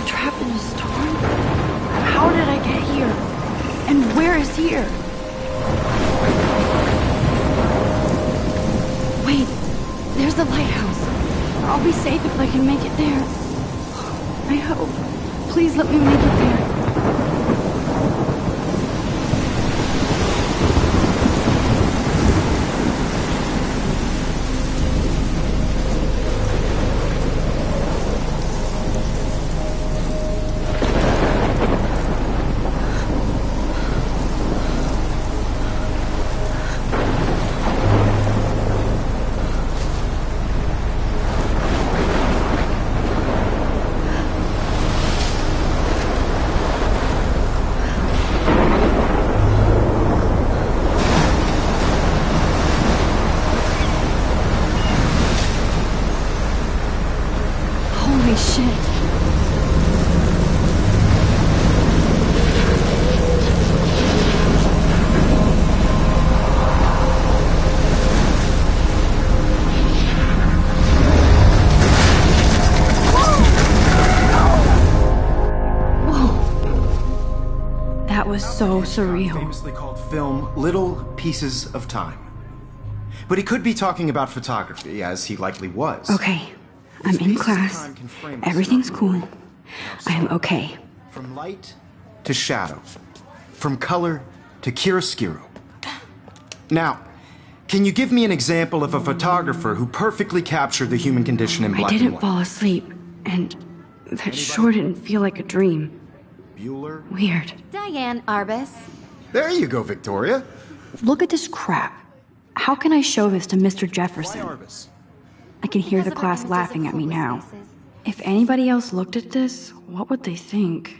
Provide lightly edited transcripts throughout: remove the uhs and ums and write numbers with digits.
trapped in a storm? How did I get here? And where is here? Wait, there's the lighthouse. I'll be safe if I can make it there. I hope. Please let me make it there. Holy shit. That was so surreal. Famously called film Little Pieces of Time. But he could be talking about photography, as he likely was. Okay, I'm in class. Everything's cool. I'm okay. From light to shadow. From color to chiaroscuro. Now, can you give me an example of a photographer who perfectly captured the human condition in black and white? I didn't fall asleep, and that sure didn't feel like a dream. Bueller? Weird. Diane Arbus. There you go, Victoria. Look at this crap. How can I show this to Mr. Jefferson? Arbus. I can hear the class laughing at me now. If anybody else looked at this, what would they think?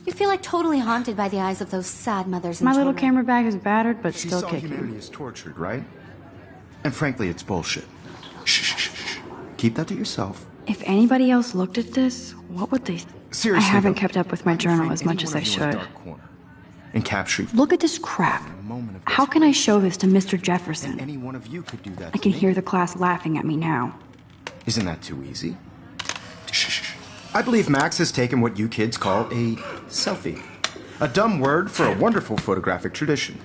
You feel like totally haunted by the eyes of those sad mothers and My little children. camera bag is battered, but She still saw kicking. humanity is tortured, right? And frankly, it's bullshit. Shh, shh, shh, shh. Keep that to yourself. If anybody else looked at this, what would they... Seriously, I haven't though, kept up with my I'm journal afraid as much any as one I of you in a should. dark corner and capture Look at this crap. moment of How can I show this to Mr. Jefferson? any one of you could do that. I can hear the class laughing at me now. Isn't that too easy? Shh, shh, shh. I believe Max has taken what you kids call a selfie. A dumb word for a wonderful photographic tradition.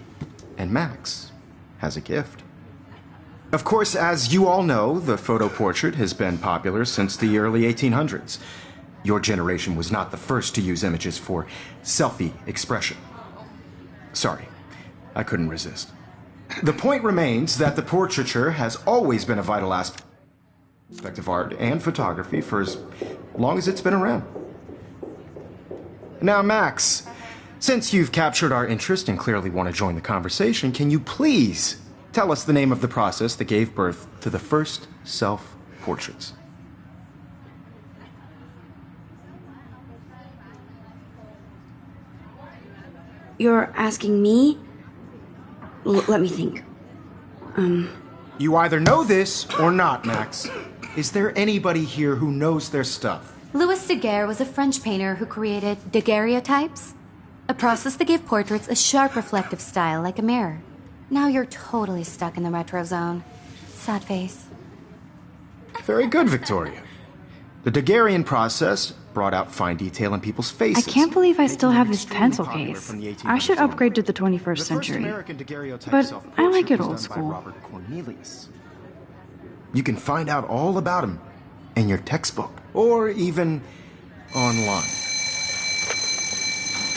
And Max has a gift. Of course, as you all know, the photo portrait has been popular since the early 1800s. Your generation was not the first to use images for selfie expression. Sorry, I couldn't resist. The point remains that the portraiture has always been a vital aspect of art and photography for as long as it's been around. Now, Max, since you've captured our interest and clearly want to join the conversation, can you please tell us the name of the process that gave birth to the first self-portraits? You're asking me? Let me think. You either know this or not, Max. Is there anybody here who knows their stuff? Louis Daguerre was a French painter who created daguerreotypes, a process that gave portraits a sharp reflective style like a mirror. Now you're totally stuck in the retro zone. Sad face. Very good, Victoria. The Daguerrean process brought out fine detail in people's I faces. can't believe I still making have them this extremely pencil popular case. from the 1800s I should onward. upgrade to the 21st The first century. American daguerreotype But self-portrait I like it was old done by school. Robert Cornelius. You can find out all about him in your textbook or even online.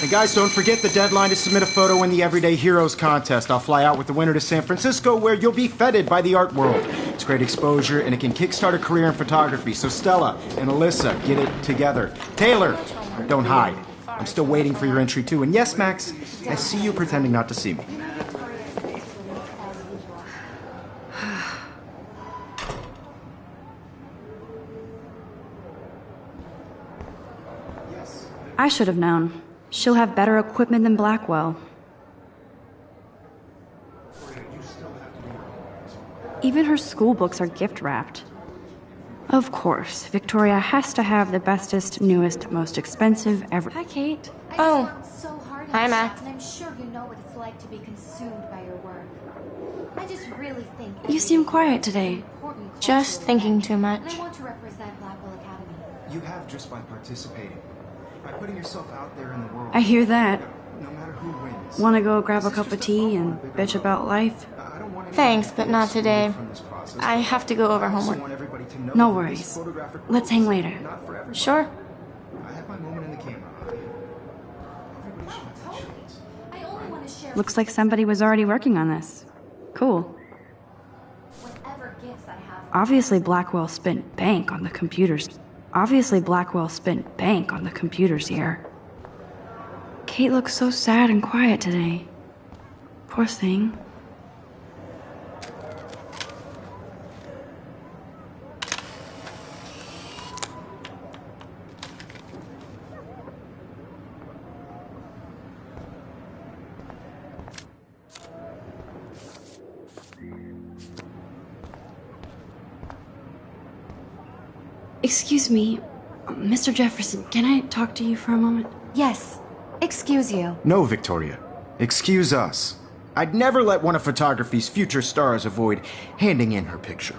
And guys, don't forget the deadline to submit a photo in the Everyday Heroes contest. I'll fly out with the winner to San Francisco, where you'll be feted by the art world. It's great exposure, and it can kickstart a career in photography. So Stella and Alyssa, get it together. Taylor, don't hide. I'm still waiting for your entry, too. And yes, Max, I see you pretending not to see me. I should have known. She'll have better equipment than Blackwell. Even her school books are gift wrapped. Of course, Victoria has to have the bestest, newest, most expensive ever. Hi, Kate. Oh. So hard Hi, Max. And I'm sure you know what it's like to be consumed by your work. I just really think You seem quiet today. Just thinking too much. And I want to represent Blackwell Academy. You have just by participating. By putting yourself out there in the world. I hear that. No matter who wins. Wanna go grab a cup of tea and bitch about life? I don't want anyone Thanks, to but feel not excluded today. from this process, I have to go over I also homework. want everybody to know No that worries. this photographic Let's world hang is later. not for everybody. Sure. I have my moment in the camera. Everybody should have that chance. I only want to share Looks like somebody was already working on this. Cool. whatever gifts I have. Obviously Blackwell spent bank on the computers. Here. Kate looks so sad and quiet today. Poor thing. Excuse me, Mr. Jefferson, can I talk to you for a moment? Yes. Excuse you. No, Victoria. Excuse us. I'd never let one of photography's future stars avoid handing in her picture.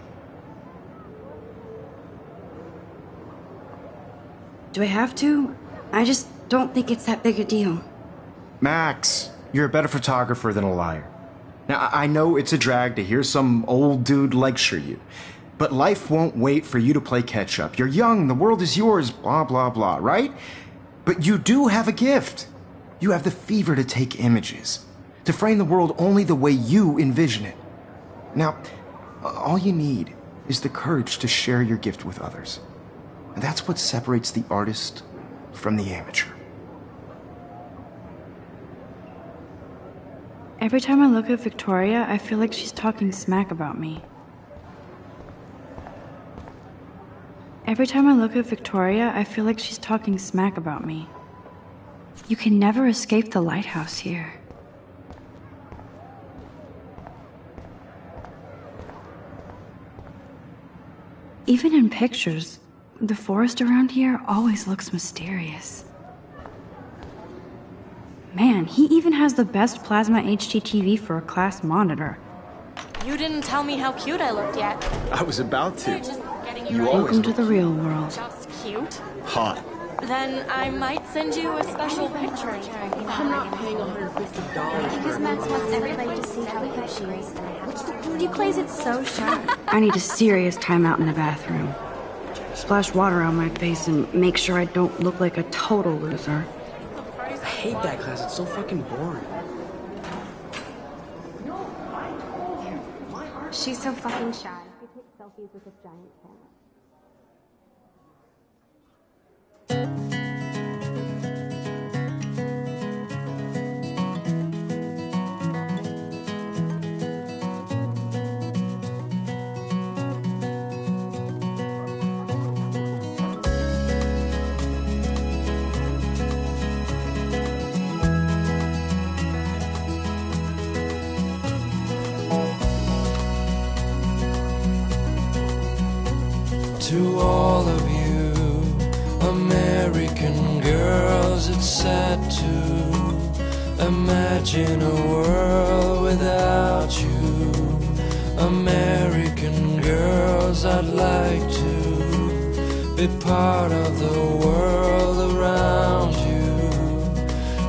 Do I have to? I just don't think it's that big a deal. Max, you're a better photographer than a liar. Now, I know it's a drag to hear some old dude lecture you, but life won't wait for you to play catch up. You're young, the world is yours, blah, blah, blah, right? But you do have a gift. You have the fever to take images, to frame the world only the way you envision it. Now, all you need is the courage to share your gift with others. And that's what separates the artist from the amateur. Every time I look at Victoria, I feel like she's talking smack about me. Every time I look at Victoria, I feel like she's talking smack about me. You can never escape the lighthouse here. Even in pictures, the forest around here always looks mysterious. Man, he even has the best plasma HDTV for a class monitor. You didn't tell me how cute I looked yet. I was about to. Just getting You ready. always Welcome to the real world. Just cute. hot. Then I might send you a special picture. I'm not paying $150. Because Max wants everybody to see how cute she is. He plays it so sharp. I need a serious timeout in the bathroom. Splash water on my face and make sure I don't look like a total loser. I hate that class. It's so fucking boring. She's so fucking shy. He takes selfies with his giant camera. To all of you American girls, it's sad to imagine a world without you. American girls, I'd like to be part of the world around you.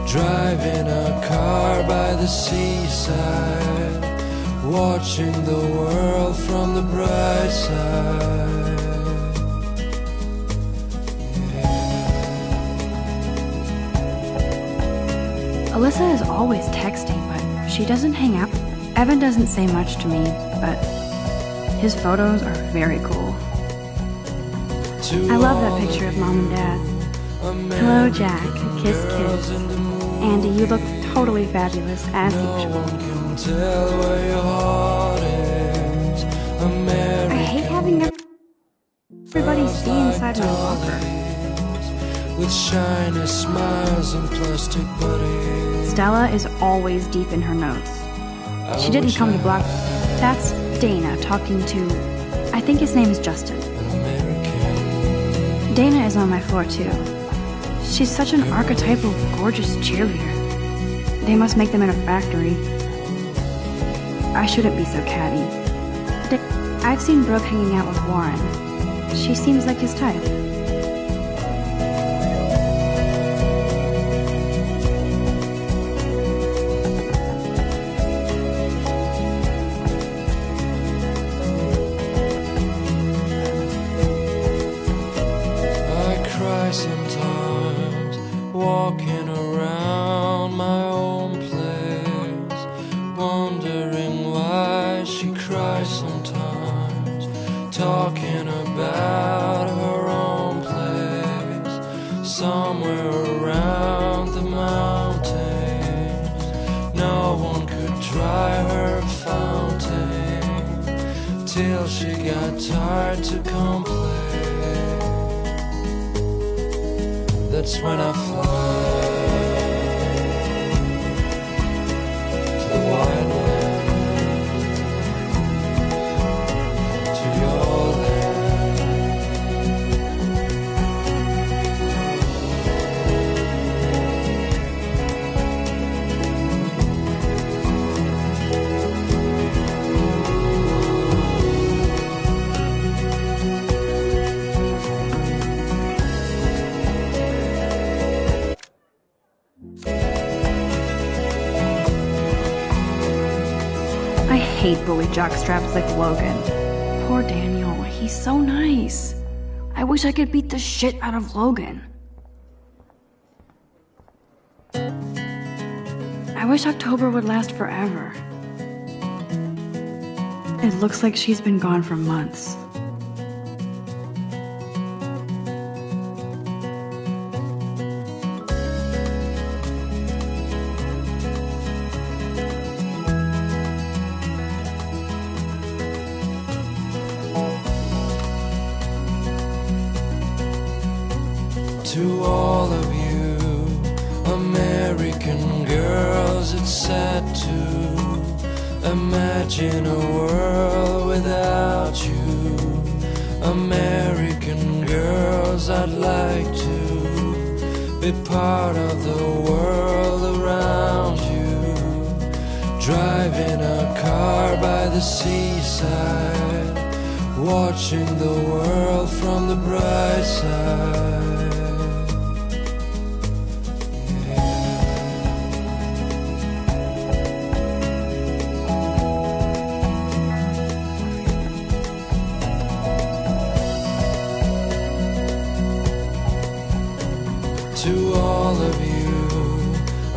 Driving a car by the seaside, watching the world from the bright side. Alyssa is always texting, but she doesn't hang out. Evan doesn't say much to me, but his photos are very cool. I love that picture of Mom and Dad. Hello, Jack. Kiss, kiss. Andy, you look totally fabulous, as usual. I hate having everybody see inside my locker. With shiny smiles and plastic buddies. Stella is always deep in her notes. She didn't come to Black. That's Dana talking to. I think his name is Justin. Dana is on my floor too. She's such an archetypal, gorgeous cheerleader. They must make them in a factory. I shouldn't be so catty. I've seen Brooke hanging out with Warren. She seems like his type. sometimes, walking around my own place, wondering why she cries sometimes, talking about her own place, somewhere around the mountains. No one could dry her fountain till she got tired to complain. That's when I fly to the wide land, to your land. I hate bully jockstraps like Logan. Poor Daniel, he's so nice. I wish I could beat the shit out of Logan. I wish October would last forever. It looks like she's been gone for months. To all of you American girls, it's sad to imagine a world without you. American girls, I'd like to be part of the world around you, driving a car by the seaside, watching the world from the bright side. To all of you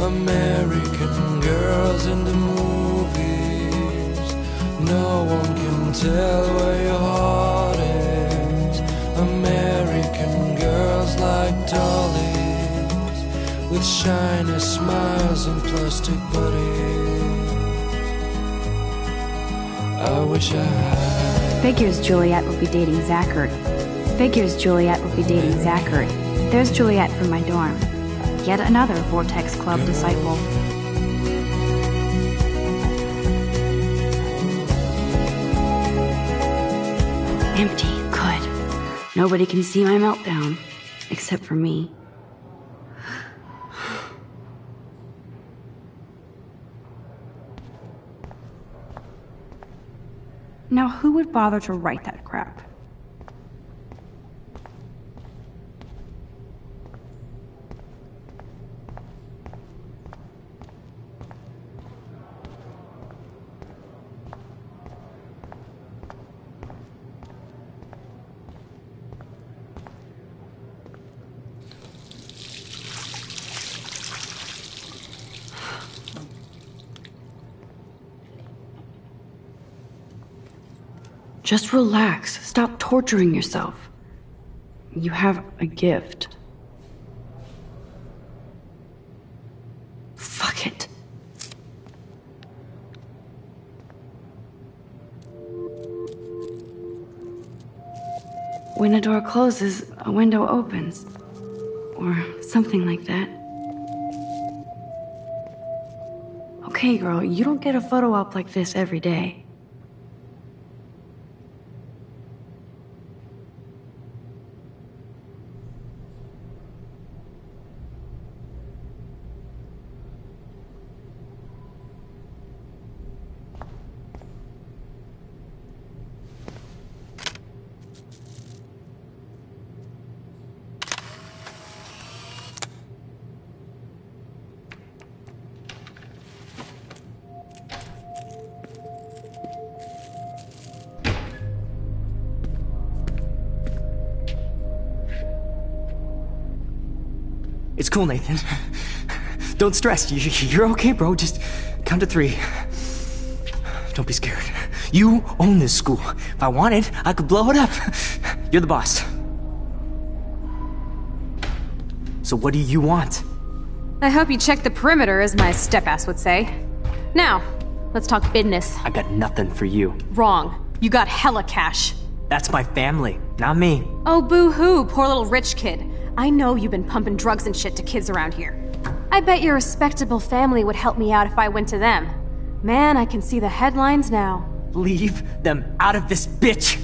American girls in the movies, no one can tell where your heart is. American girls like dollies, with shiny smiles and plastic bodies. I wish I had. Figures Juliet would be dating Zachary. Figures Juliet would be dating Zachary. There's Juliet from my dorm. Yet another Vortex Club disciple. Empty. Good. Nobody can see my meltdown. Except for me. Now, who would bother to write that crap? Just relax. Stop torturing yourself. You have a gift. Fuck it. When a door closes, a window opens. Or something like that. Okay, girl, you don't get a photo op like this every day. It's cool, Nathan. Don't stress. You're okay, bro. Just count to 3. Don't be scared. You own this school. If I wanted, I could blow it up. You're the boss. So what do you want? I hope you checked the perimeter, as my step-ass would say. Now, let's talk business. I got nothing for you. Wrong. You got hella cash. That's my family, not me. Oh, boo-hoo, poor little rich kid. I know you've been pumping drugs and shit to kids around here. I bet your respectable family would help me out if I went to them. Man, I can see the headlines now. Leave them out of this bitch!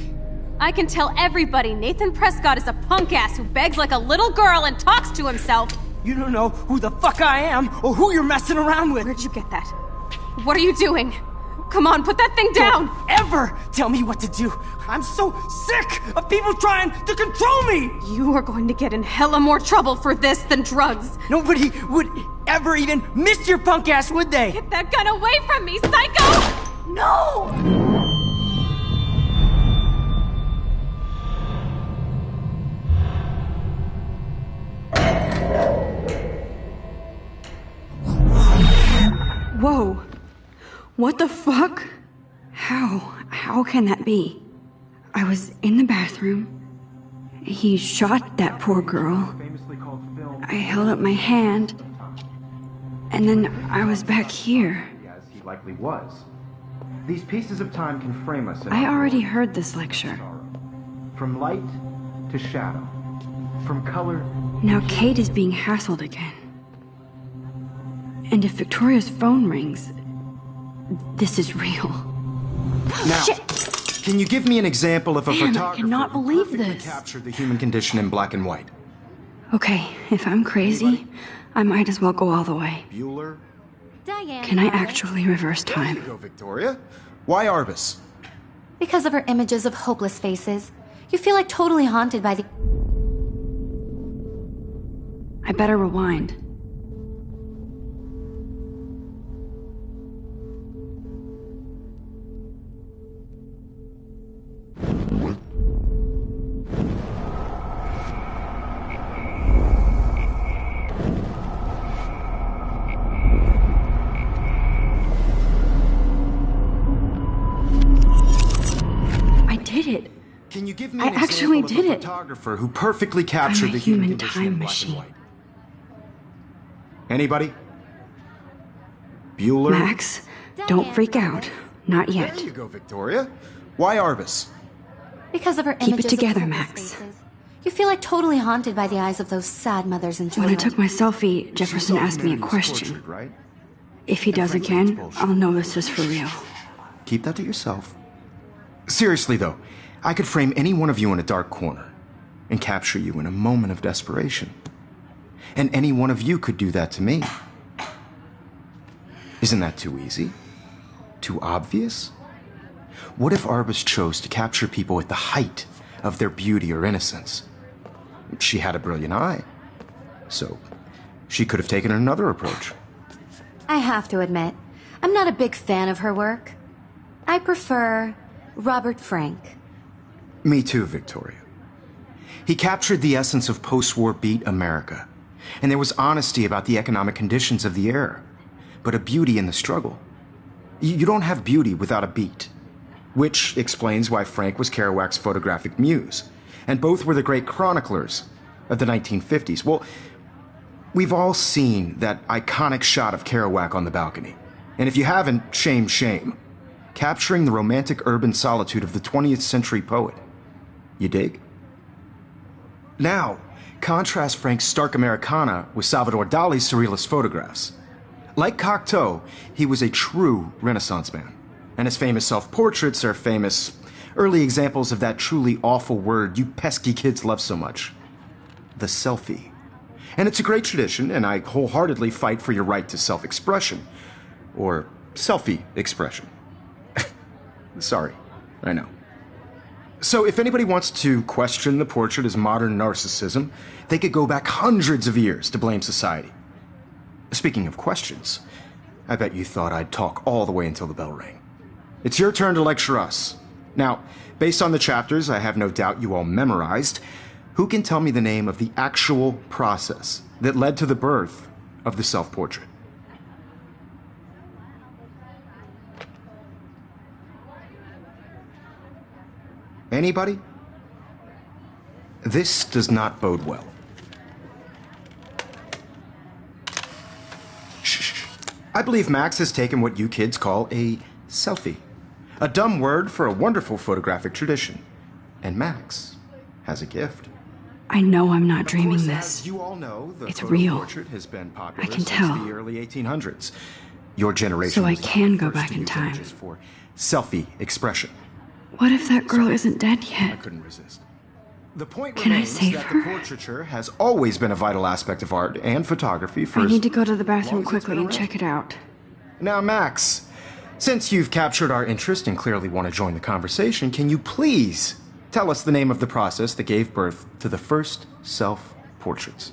I can tell everybody Nathan Prescott is a punk-ass who begs like a little girl and talks to himself. You don't know who the fuck I am or who you're messing around with. Where'd you get that? What are you doing? Come on, put that thing down! Don't ever tell me what to do! I'm so sick of people trying to control me! You are going to get in hella more trouble for this than drugs. Nobody would ever even miss your punk ass, would they? Get that gun away from me, psycho! No! Whoa. What the fuck? How can that be? I was in the bathroom. He shot that poor girl. I held up my hand. And then I was back here. As he likely was. These pieces of time can frame us in I our already glory. heard this lecture. From light to shadow. From color. Now Kate is being hassled again. And if Victoria's phone rings, this is real. Now, Shit! Can you give me an example of a Man, I photographer cannot who believe perfectly this. captured the human condition in black and white? Okay, if I'm crazy, I might as well go all the way. Bueller? Diane. Can I Arbus. actually reverse There you time? go, Victoria. Why Arbus? Because of her images of hopeless faces, you feel like totally haunted by the... I better rewind. I did it. Can you give me I an actually example did of a it. photographer who perfectly captured I'm a the human human condition time in black and machine. white? Anybody? Bueller? Max, don't freak out. Not yet. There you go, Victoria. Why Arbus? Because of her Keep it images together, of hopeless Max. faces, you feel like totally haunted by the eyes of those sad mothers and When children. I took my selfie, Jefferson She saw asked me a humanity's question. tortured, right? If he does frankly, again, it's bullshit. I'll know this is for real. Keep that to yourself. Seriously, though, I could frame any one of you in a dark corner and capture you in a moment of desperation. And any one of you could do that to me. Isn't that too easy? Too obvious? What if Arbus chose to capture people at the height of their beauty or innocence? She had a brilliant eye, so she could have taken another approach. I have to admit, I'm not a big fan of her work. I prefer Robert Frank. Me too, Victoria. He captured the essence of post-war beat America, and there was honesty about the economic conditions of the era, but a beauty in the struggle. You don't have beauty without a beat, which explains why Frank was Kerouac's photographic muse, and both were the great chroniclers of the 1950s. Well, we've all seen that iconic shot of Kerouac on the balcony, and if you haven't, shame, shame. Capturing the romantic urban solitude of the 20th century poet. You dig? Now, contrast Frank's stark Americana with Salvador Dali's surrealist photographs. Like Cocteau, he was a true Renaissance man, and his famous self-portraits are famous early examples of that truly awful word you pesky kids love so much. The selfie. And it's a great tradition, and I wholeheartedly fight for your right to self-expression. Or selfie expression. Sorry, I know. So if anybody wants to question the portrait as modern narcissism, they could go back hundreds of years to blame society. Speaking of questions, I bet you thought I'd talk all the way until the bell rang. It's your turn to lecture us. Now, based on the chapters I have no doubt you all memorized, Who can tell me the name of the actual process that led to the birth of the self-portrait? Anybody? This does not bode well. Shh. I believe Max has taken what you kids call a selfie. A dumb word for a wonderful photographic tradition. And Max has a gift. I know I'm not Of dreaming course, this. as you all know, the It's photo real. portrait has been popular I can since tell. the early 1800s. Your generation So I was the can go first back to in use time. images for selfie expression. What if that girl isn't dead I yet? couldn't resist. The point Can I remains save that her? the portraiture has always been a vital aspect of art and photography for I need to go to the as long bathroom as it's quickly been and around. check it out. Now, Max, since you've captured our interest and clearly want to join the conversation, can you please tell us the name of the process that gave birth to the first self-portraits?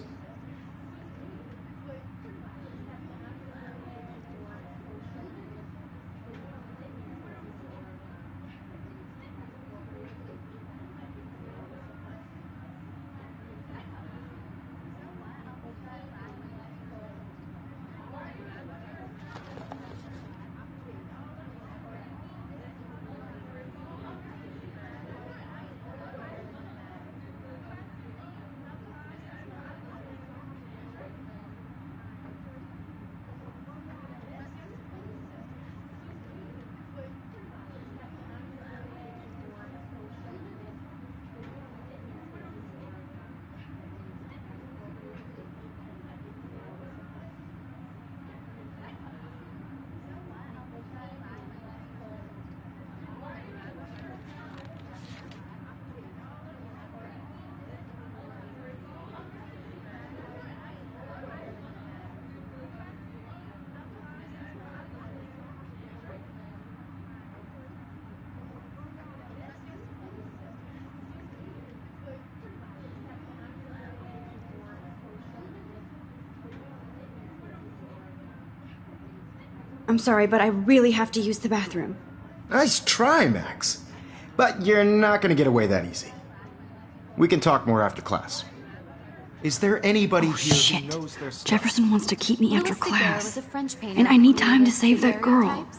I'm sorry, but I really have to use the bathroom. Nice try, Max. But you're not going to get away that easy. We can talk more after class. Is there anybody here Shit. who knows their stuff? Jefferson wants to keep me after Louis Daguerre class. was a French painter And I who need time to created save that girl. daguerreotypes,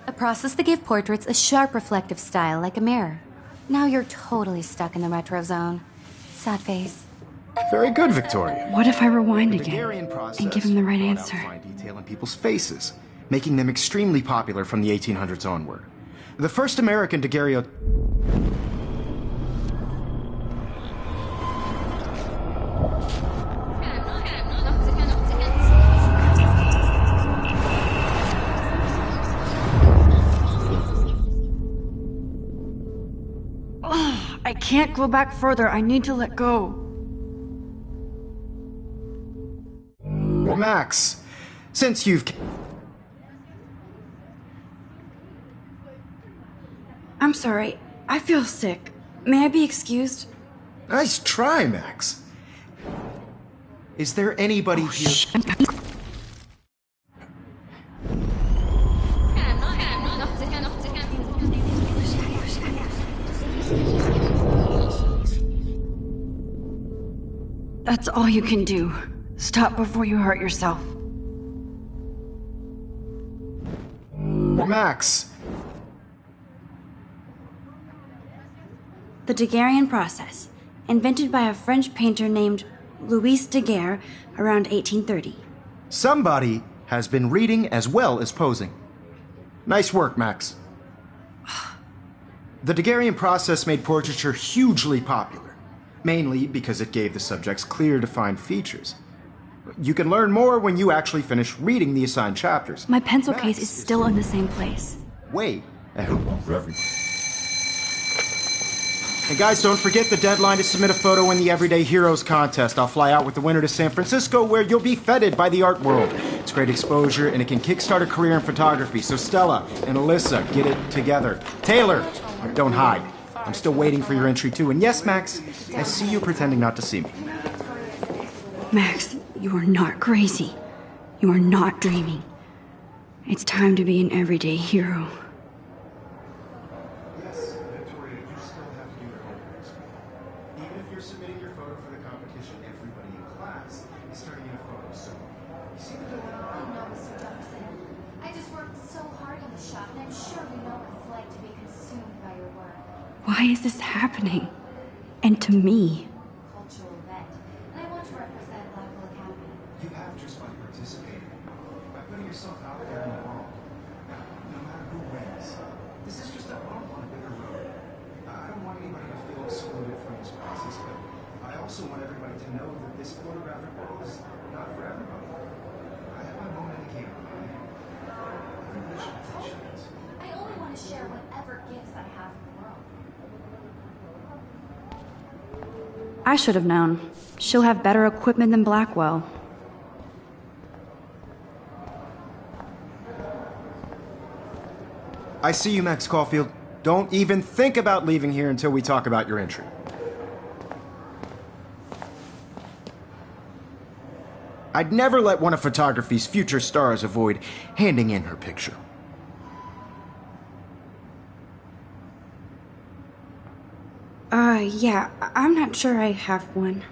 a process that gave portraits a sharp reflective style like a mirror. Now you're totally stuck in the retro zone. Sad face. Very good, Victoria. What if I rewind The again Daguerrean process and give him the right brought out answer? fine detail in people's faces, making them extremely popular from the 1800s onward. The first American daguerreotype. I can't go back further. I need to let go. Max, since you've. I'm sorry. I feel sick. May I be excused? Nice try, Max. Is there anybody here? That's all you can do. Stop before you hurt yourself. Max, The Daguerrean process, invented by a French painter named Louis Daguerre around 1830. somebody has been reading as well as posing. Nice work, Max. The Daguerrean process made portraiture hugely popular, mainly because it gave the subjects clear, defined features. You can learn more when you actually finish reading the assigned chapters. My pencil Max case is still in the same place. way ahead of everyone. And guys, don't forget the deadline to submit a photo in the Everyday Heroes contest. I'll fly out with the winner to San Francisco, where you'll be feted by the art world. It's great exposure, and it can kickstart a career in photography. So Stella and Alyssa, get it together. Taylor, don't hide. I'm still waiting for your entry too. And yes, Max, I see you pretending not to see me. Max, you are not crazy. You are not dreaming. It's time to be an everyday hero. Yes, Victoria, you still have to do your homework. Even if you're submitting your photo like to be consumed by your work. Why is this happening? And to me? Cultural event. And I want to represent Blackwell Academy. You have just by participating, by putting yourself out there in the world. No matter who wins, this is just a bump on a bigger road. I don't want anybody to feel excluded from this process, but I also want everybody to know that this photographic world is not for everybody. I have my moment in the camera. Everybody should appreciate it. I only want to share whatever gifts I have in the world. I should have known. She'll have better equipment than Blackwell. I see you, Max Caulfield. Don't even think about leaving here until we talk about your entry. I'd never let one of photography's future stars avoid handing in her picture. Yeah, I'm not sure I have one.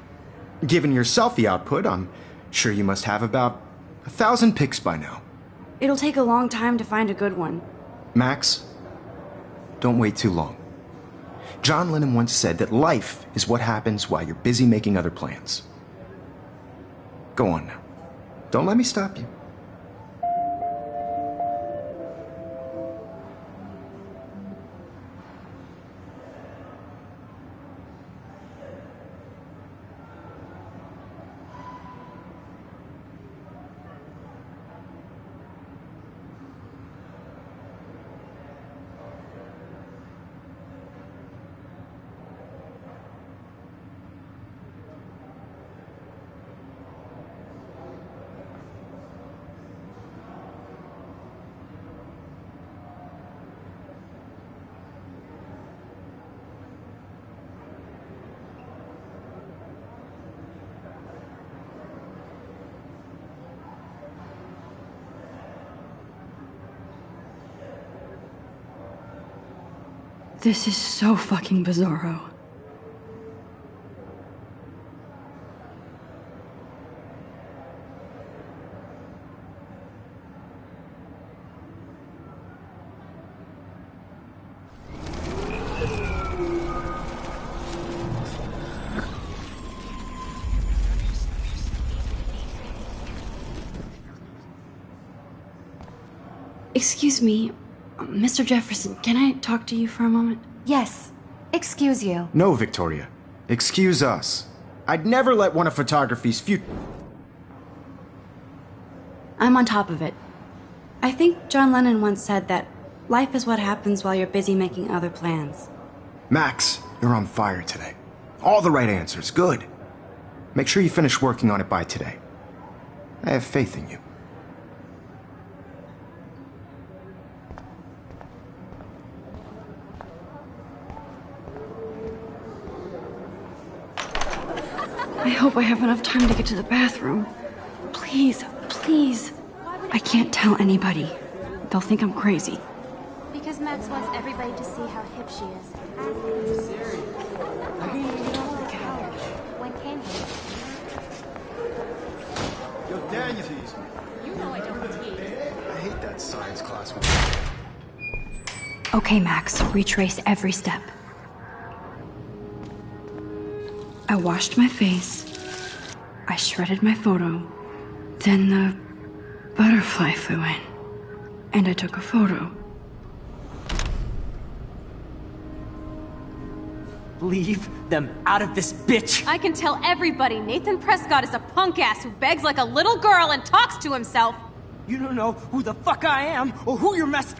Given your selfie output, I'm sure you must have about 1,000 pics by now. It'll take a long time to find a good one. Max, don't wait too long. John Lennon once said that life is what happens while you're busy making other plans. Go on now. Don't let me stop you. This is so fucking bizarro. Excuse me, Mr. Jefferson, can I talk to you for a moment? Yes. Excuse you. No, Victoria. Excuse us. I'd never let one of photography's future... I'm on top of it. I think John Lennon once said that life is what happens while you're busy making other plans. Max, you're on fire today. All the right answers. Good. Make sure you finish working on it by today. I have faith in you. I hope I have enough time to get to the bathroom. Please, please. I can't tell anybody. They'll think I'm crazy. Because Max wants everybody to see how hip she is. When can he? Yo, Daniel. Tease me. You know I don't tease. I hate that science class with Okay, Max, retrace every step. I washed my face. I shredded my photo. Then the butterfly flew in. And I took a photo. Leave them out of this bitch! I can tell everybody Nathan Prescott is a punk ass who begs like a little girl and talks to himself. You don't know who the fuck I am or who you're messing.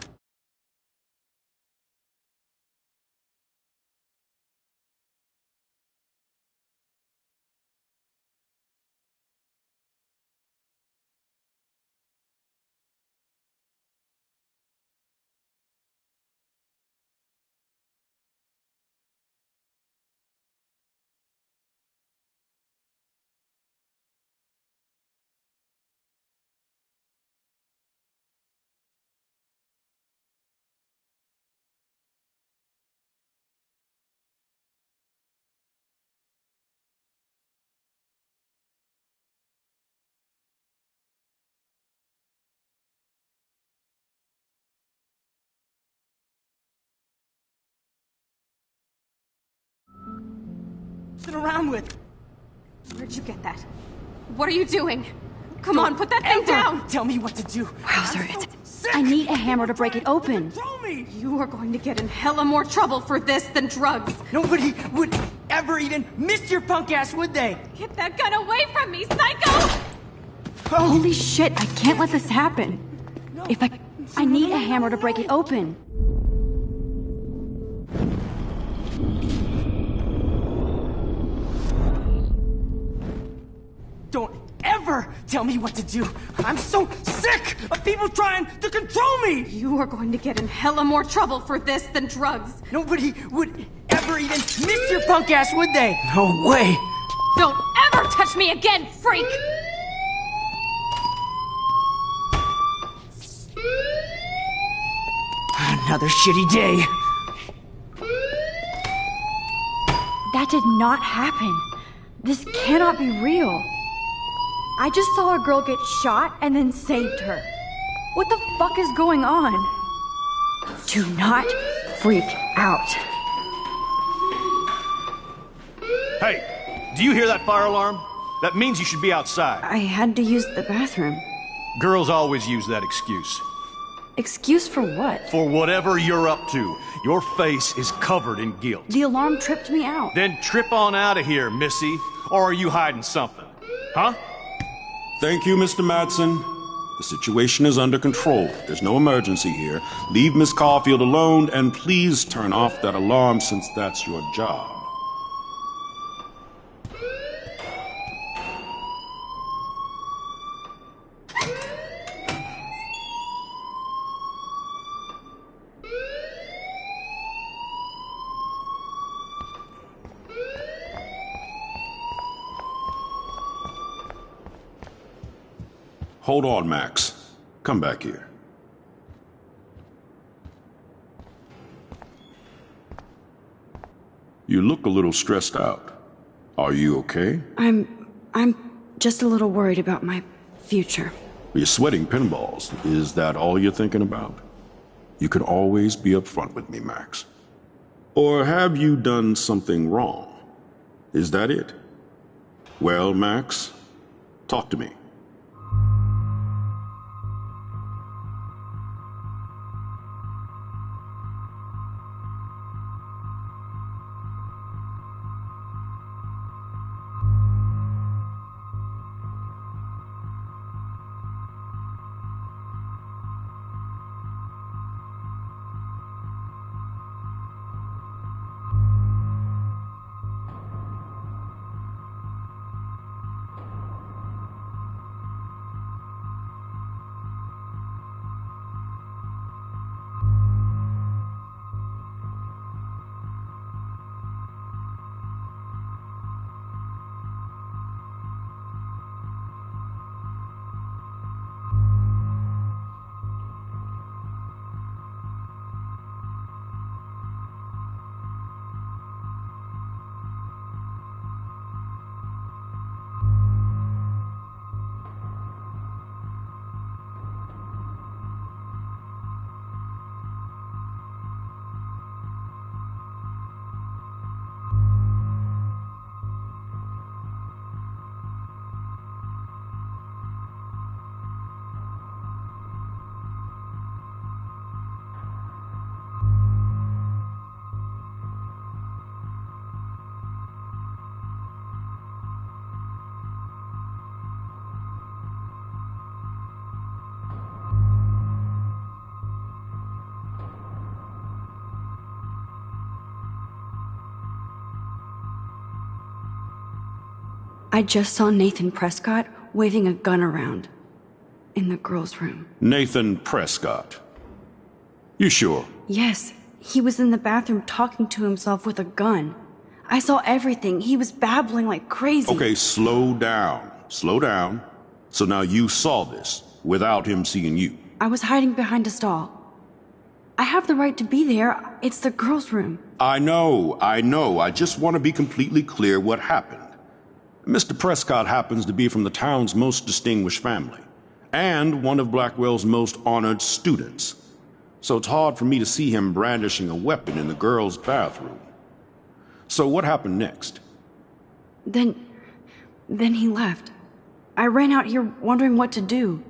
messing around with. Where'd you get that? What are you doing? Come on, put that thing down! Tell me what to do. Wowzer, I'm so sick. I need a hammer to break it open. Control me. You are going to get in hella more trouble for this than drugs. Nobody would ever even miss your punk ass, would they? Get that gun away from me, psycho! Holy shit, I can't let this happen. If I need a hammer to break it open. Don't ever tell me what to do. I'm so sick of people trying to control me. You are going to get in hella more trouble for this than drugs. Nobody would ever even miss your punk ass, would they? No way. Don't ever touch me again, freak! Another shitty day. That did not happen. This cannot be real. I just saw a girl get shot and then saved her. What the fuck is going on? Do not freak out. Hey, do you hear that fire alarm? That means you should be outside. I had to use the bathroom. Girls always use that excuse. Excuse for what? For whatever you're up to. Your face is covered in guilt. The alarm tripped me out. Then trip on out of here, Missy. Or are you hiding something? Huh? Thank you, Mr. Madsen. The situation is under control. There's no emergency here. Leave Miss Caulfield alone, and please turn off that alarm since that's your job. Hold on, Max. Come back here. You look a little stressed out. Are you okay? I'm just a little worried about my future. You're sweating pinballs. Is that all you're thinking about? You can always be upfront with me, Max. Or have you done something wrong? Is that it? Well, Max, talk to me. I just saw Nathan Prescott waving a gun around in the girls' room. Nathan Prescott. You sure? Yes, he was in the bathroom talking to himself with a gun. I saw everything. He was babbling like crazy. Okay, slow down. Slow down. So now you saw this without him seeing you. I was hiding behind a stall. I have the right to be there. It's the girls' room. I know. I just want to be completely clear what happened. Mr. Prescott happens to be from the town's most distinguished family, and one of Blackwell's most honored students. So it's hard for me to see him brandishing a weapon in the girls' bathroom. So what happened next? Then he left. I ran out here wondering what to do.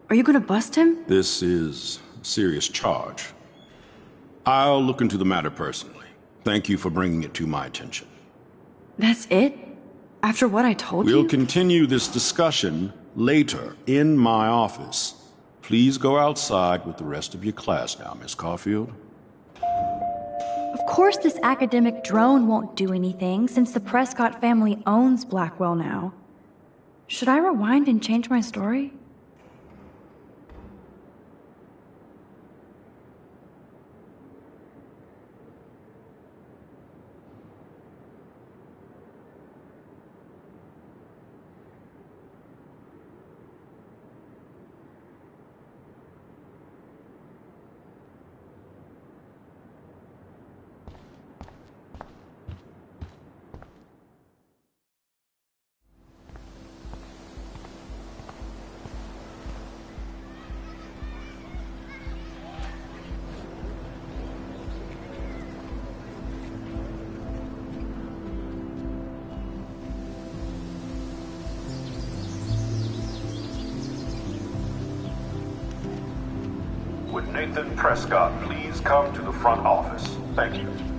Are you gonna bust him? This is a serious charge. I'll look into the matter personally. Thank you for bringing it to my attention. That's it? After what I told you? We'll continue this discussion later in my office. Please go outside with the rest of your class now, Miss Caulfield. Of course this academic drone won't do anything, since the Prescott family owns Blackwell now. Should I rewind and change my story? Would Nathan Prescott please come to the front office? Thank you.